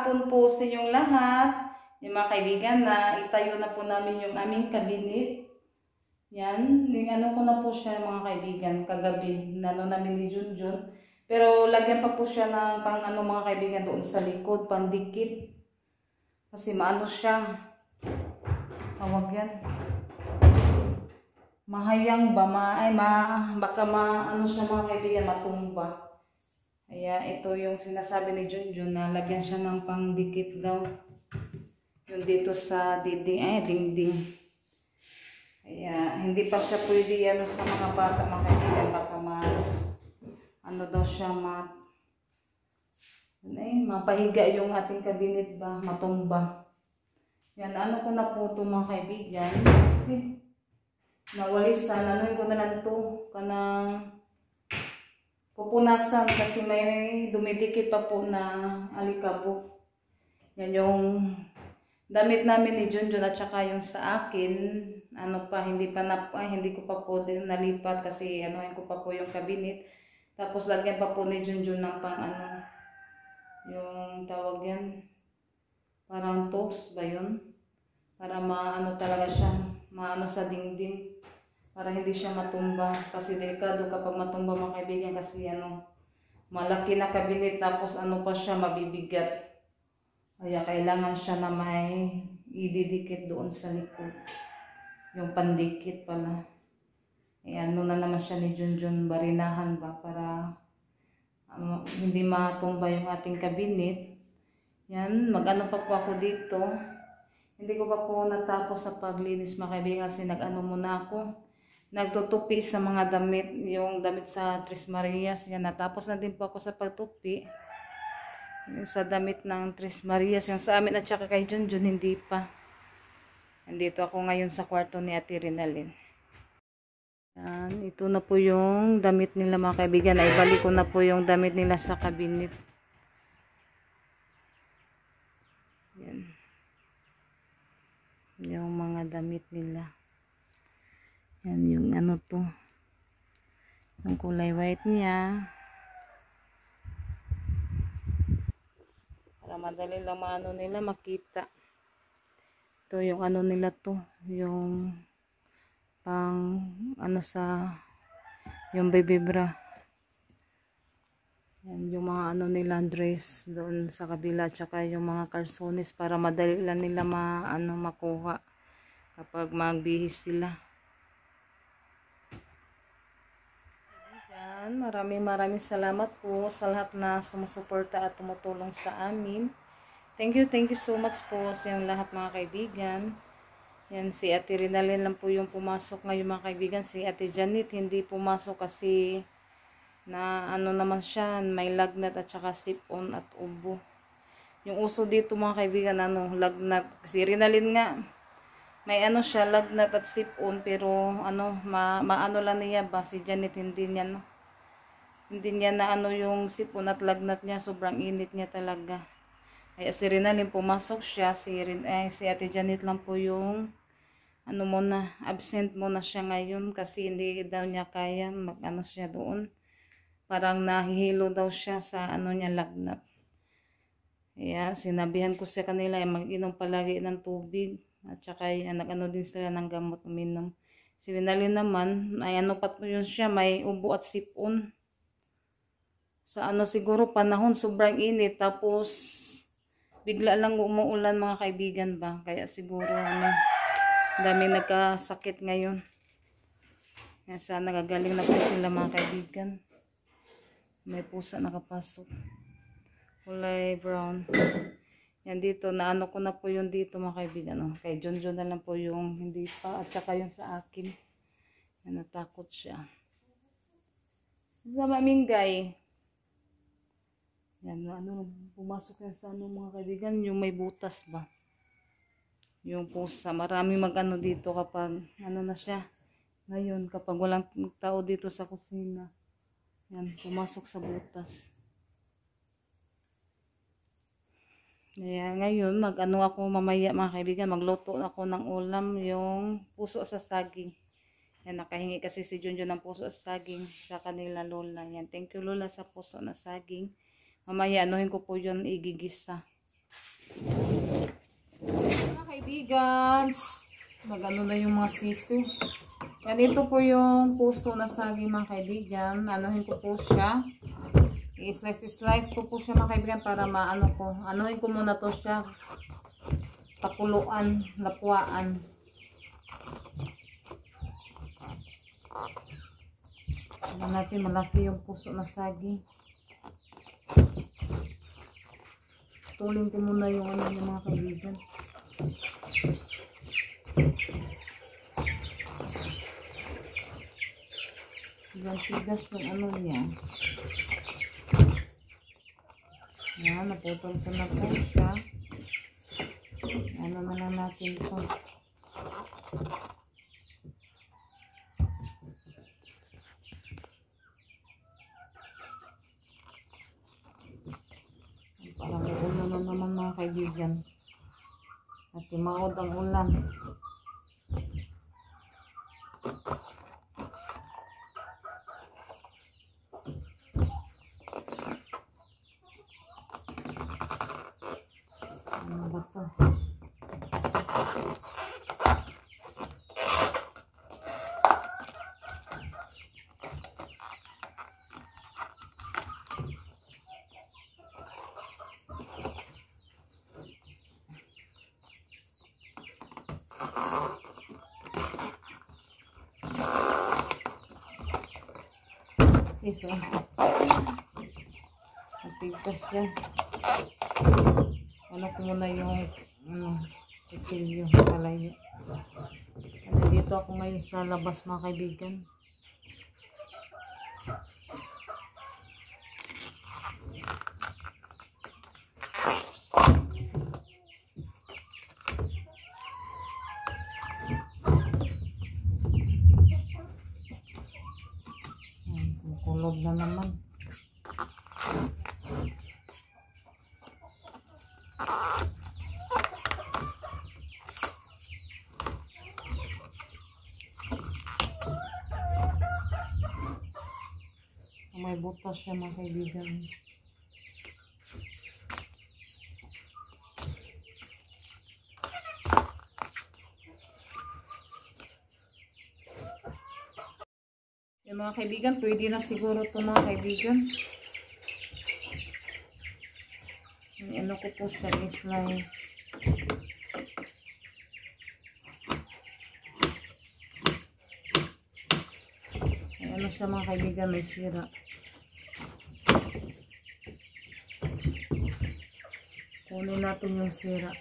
hapon po sa inyong lahat. Yung mga kaibigan, na itayo na po namin yung aming kabinet. Yan, ano ko na po siya mga kaibigan, kagabi, nano namin ni Junjun. Pero lagyan pa po siya ng pang ano mga kaibigan doon sa likod, pandikit. Kasi maano siya, tawag yan. Mahayang ba, baka ano siya mga kaibigan, matumba. Kaya ito yung sinasabi ni Junjun na lagyan siya ng pangdikit daw. Yung dito sa dingding. Kaya hindi pa siya pwede ano sa mga bata mga kaibigan, baka ano daw siya mapahiga yung ating kabinet ba, matumba. Yan, ano ko na po ito mga kaibigan. Nawalisan, ano ko na lang ito, kanang pupunasan kasi may dumidikit pa po na alikabok. Yan yung damit namin ni Junjun at saka yung sa akin, ano pa, hindi ko pa po din nalipat kasi anuhin ko pa po yung kabinet. Tapos lagyan pa po ni Junjun ng pang ano, yung tawag yan, parang toast ba yun? Para maano talaga siya, maano sa dingding. Para hindi siya matumba. Kasi delikado kapag matumba mga kaibigan kasi ano, malaki na kabinet tapos ano pa siya, mabibigat. Kaya kailangan siya na may ididikit doon sa likod. Yung pandikit pala. Ano na naman siya ni Junjun, barinahan ba para hindi matumba yung ating kabinet. Yan, mag-ano pa po ako dito. Hindi ko pa po natapos sa paglinis mga kaibigan kasi nag-ano muna ako. Nagtutupi sa mga damit, yung damit sa Tres Marias. Yan, natapos na din po ako sa pagtupi. Sa damit ng Tres Marias, yung sa amin at saka kay Junjun, hindi pa. Nandito ako ngayon sa kwarto ni Ate Rinalyn. Yan, ito na po yung damit nila mga kaibigan. Ay, balik ko na po yung damit nila sa kabinet. Yan. Yung mga damit nila. Yan yung ano to. Yung kulay white niya. Para madali lang maano nila makita. Ito yung ano nila to. Yung pang ano sa yung baby bra. Yan yung mga ano nila dress doon sa kabila. Tsaka yung mga calzones para madali lang nila makuha kapag magbihis sila. Maraming salamat po sa lahat na sumusuporta at tumutulong sa amin. Thank you so much po sa yung lahat mga kaibigan. Yan, si Ate Rinalyn lang po yung pumasok ngayon mga kaibigan. Si Ate Janet hindi pumasok kasi na ano naman siya, may lagnat at saka sipon at ubo. Yung uso dito mga kaibigan, ano, lagnat. Si Rinalyn nga, may ano siya, lagnat at sipon, pero ano, maano lang niya ba, si Janet hindi niya na ano yung sipon at lagnat niya, sobrang init niya talaga. Ay si Rinalyn pumasok siya, si Ate Janet lang po yung ano muna, absent muna siya ngayon kasi hindi daw niya kaya mag-ano siya doon. Parang nahihilo daw siya sa ano niya, lagnat. Kaya sinabihan ko sa kanila ay mag-inom palagi ng tubig at saka nag-ano din sila ng gamot uminom. Si Rinalyn naman ay ano pa po yun siya, may ubo at sipon. Sa ano siguro panahon sobrang init tapos bigla lang umuulan mga kaibigan ba, kaya siguro ano, daming nagkasakit ngayon. Kaya sana nagagaling na po sila mga kaibigan. May pusa nakapasok, kulay brown. Yan dito, naano ko na po yung dito mga kaibigan. Oh. Kay Junjun na lang po yung hindi pa at saka yung sa akin. Yan, natakot siya. Sa mamingay. Yan, ano, pumasok yan sa ano mga kaibigan, yung may butas ba. Yung pusa, marami mag-ano dito kapag, ano na siya. Ngayon, kapag walang tao dito sa kusina. Yan, pumasok sa butas. Kaya ngayon, mag-ano ako mamaya mga kaibigan, magluto ako ng ulam, yung puso sa saging. Yan, nakahingi kasi si Junjun ng puso sa saging sa kanila lola. Yan, thank you lola sa puso na saging. Mamaya, anuhin ko po yun, igigisa. Mga kaibigan, magano na yung mga sisi. Yan, ito po yung puso na saging mga kaibigan. Anuhin ko po siya. I-slice ko po siya mga kaibigan para maano ko. Anuhin ko muna to siya. Pakuluan, lapuan. Tignan natin, malaki yung puso na saging. Tulin ko muna yung ano niya mga kaibigan. Tigas yung ano niya. Yan, naputol ko na po siya. Ano na lang natin ito. Parang ulan na naman mga kaibigan. At tumawad ang ulan. Ano ba ito? Iso. Matigas yan. Ano ko muna yung kutsilyo palayo. Nandito ako ngayon sa labas mga kaibigan. Kulog na naman. May butas siya mga kaibigan. Yung mga kaibigan, pwede na siguro ito mga kaibigan. Ano ko po siya i-slice. Ano siya mga kaibigan, may sira. Kunin natin yung sira.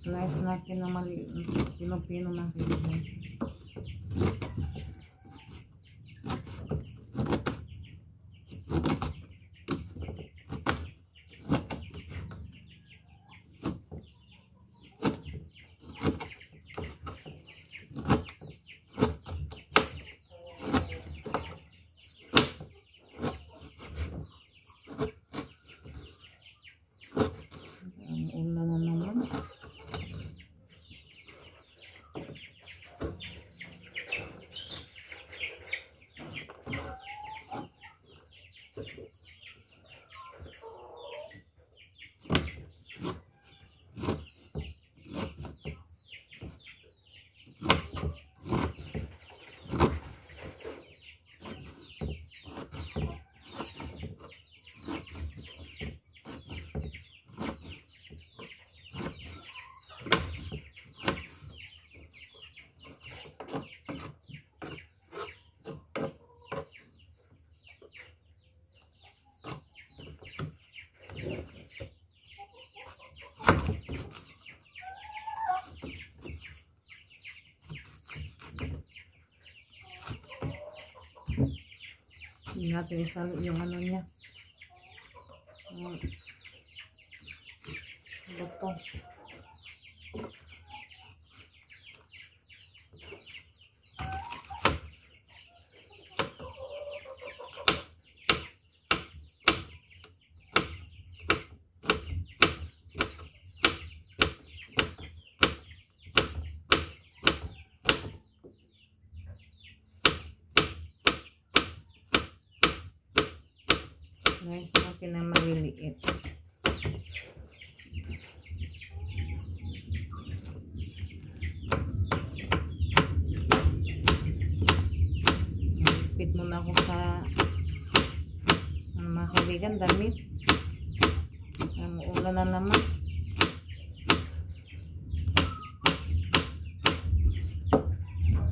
Slice natin ng maliit, pino-pino na kaibigan. Ang ulan na naman. Hindi natin isalo yung ano niya. Bato. Guys, sa pinamaliit. Pit muna ako sa mga kaibigan, damit. Ulan na naman.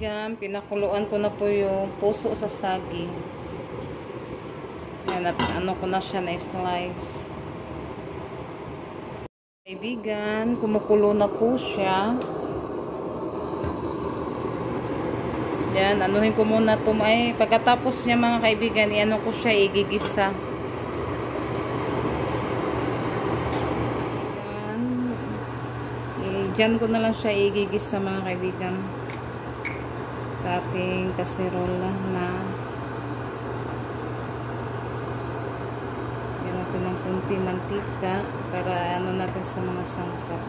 Yan, pinakuluan ko na po yung puso sa saging. Yan, at ano ko na siya na slice. Kaibigan, kumukulo na po siya. Yan, anuhin ko muna ito. Ay, pagkatapos niya mga kaibigan, i-ano ko siya, igigisa. Yan. Diyan ko na lang siya igigisa mga kaibigan. Sa ating kaserola na yan natin ng kunti mantika para ano natin sa mga sangkap.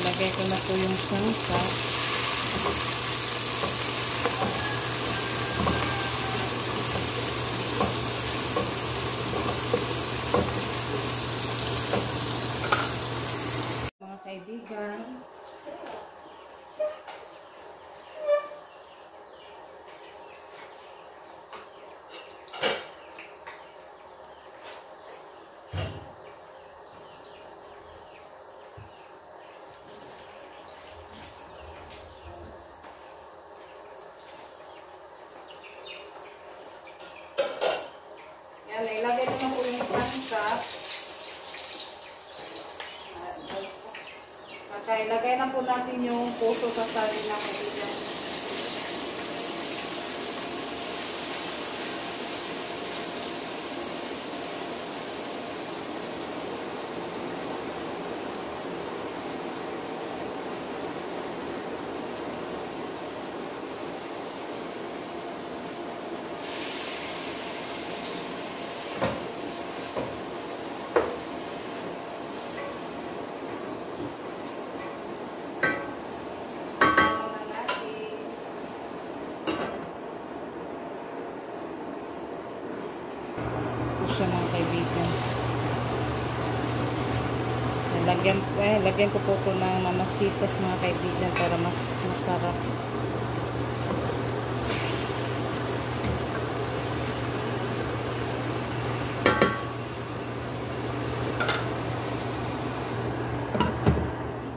Ilagay ko na po yung sangkap. Mga kaibigan, yan, ilagay ko na po yung sangkap. Ilagay na po natin yung puso sa saging na kaibigan. Siya mga kaibigan. Lagyan ko po ito ng mamasitas mga kaibigan para mas masarap.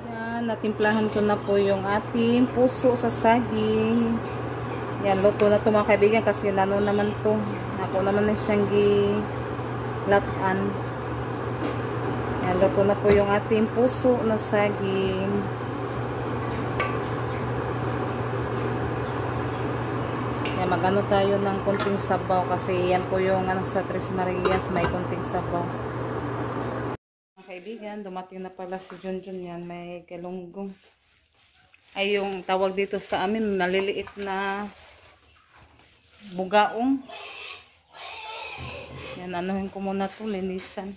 Yan, natimplahan ko na po yung ating puso sa saging. Yan, luto na ito mga kaibigan kasi nano naman to. Ako naman na siyang gilatan. Yan, luto na po yung ating puso na saging. Yan, magano tayo ng konting sabaw kasi yan po yung ano, sa Tres Marias, may konting sabaw. Mga kaibigan, dumating na pala si Junjun yan, may galunggong. Ay, yung tawag dito sa amin, maliliit na bugaong. Yan, anuhin ko muna ito, linisan.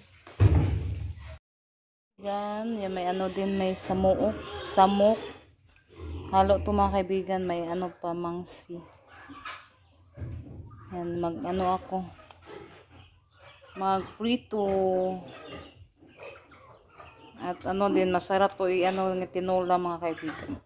Yan, yan, may ano din, may samok. Halo ito mga kaibigan, may ano pa, mangsi. Yan, ano ako, magprito. At ano din, masarap to, ano, tinola mga kaibigan.